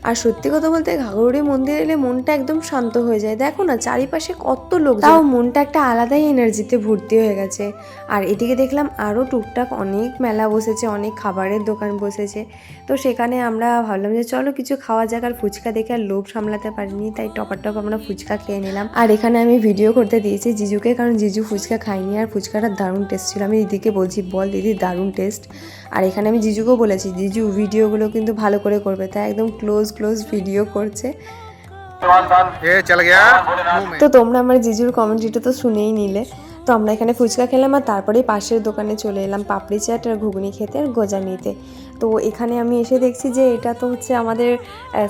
আর সত্যি কথা বলতে ঘাগরুড়ি মন্দির এলে মনটা একদম শান্ত হয়ে যায়। দেখো না চারিপাশে কত লোক, তাও মনটা একটা আলাদাই এনার্জিতে ভর্তি হয়ে গেছে। আর এদিকে দেখলাম আরও টুকটাক অনেক মেলা বসেছে, অনেক খাবারের দোকান বসেছে। তো সেখানে আমরা ভাবলাম যে চলো কিছু খাওয়া যাক। আর ফুচকা দেখে আর লোভ সামলাতে পারিনি, তাই টপার আমরা ফুচকা খেয়ে নিলাম। আর এখানে আমি ভিডিও করতে দিয়েছি জিজুকে, কারণ জিজু ফুচকা খাইনি। আর ফুচকাটা দারুণ টেস্ট ছিল। আমি দিদিকে বলছি বল দিদি দারুণ টেস্ট। আর এখানে আমি জিজুকেও বলেছি জিজু ভিডিওগুলো কিন্তু ভালো করে করবে, তাই একদম ক্লোজ ভিডিও করছে। তো তোমরা আমার জিজুর কমেন্ট্রিটা তো শুনেই নিলে। তো আমরা এখানে ফুচকা খেলাম আর তারপরেই পাশের দোকানে চলে এলাম পাপড়ি চাট আর ঘুগনি খেতে আর গজা নিতে। তো এখানে আমি এসে দেখছি যে এটা তো হচ্ছে আমাদের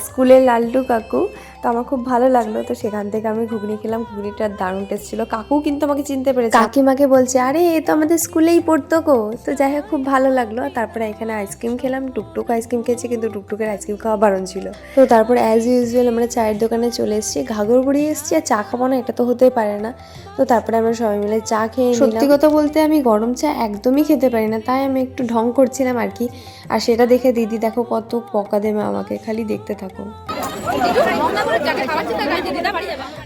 স্কুলের লাল্টু কাকু। তো আমার খুব ভালো লাগলো। তো সেখান থেকে আমি ঘুগনি খেলাম, ঘুগনিটার দারুণ টেস্ট ছিল। কাকু কিন্তু আমাকে চিনতে পেরেছে, কাকিমাকে বলছে আরে এ তো আমাদের স্কুলেই পড়তো গো। তো যাই হোক খুব ভালো লাগলো। তারপরে এখানে আইসক্রিম খেলাম, টুকটুক আইসক্রিম খেয়েছি, কিন্তু টুকটুকের আইসক্রিম খাওয়া বারণ ছিল। তো তারপরে অ্যাজ ইউজুয়াল আমরা চায়ের দোকানে চলে এসেছি। ঘাগরবুড়ি এসেছি আর চা খাবো না এটা তো হতেই পারে না। তো তারপরে আমরা সবাই মিলে চা খেয়ে নিলাম। সত্যি কথা বলতে আমি গরম চা একদমই খেতে পারি না, তাই আমি একটু ঢং করছিলাম আর কি। আর সেটা দেখে দিদি দেখো কত বকা দেবে আমাকে, খালি দেখতে থাকো।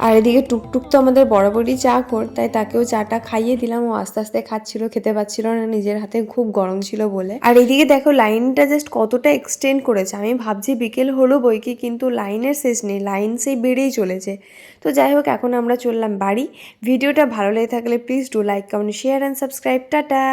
আর এদিকে টুকটুক তো আমাদের বরাবরই চা খোর, তাই তাকেও চাটা খাইয়ে দিলাম। ও আস্তে আস্তে খাচ্ছিল, খেতে পাচ্ছিল না নিজের হাতে, খুব গরম ছিল বলে। আর এদিকে দেখো লাইনটা জাস্ট কতটা এক্সটেন্ড করেছে। আমি ভাবছি বিকেল হলো বইকি, কিন্তু লাইনের শেষ নেই, লাইন সেই বেড়েই চলেছে। তো যাই হোক এখন আমরা চললাম বাড়ি। ভিডিওটা ভালো লেগে থাকলে please do like, comment, share and subscribe. Tata.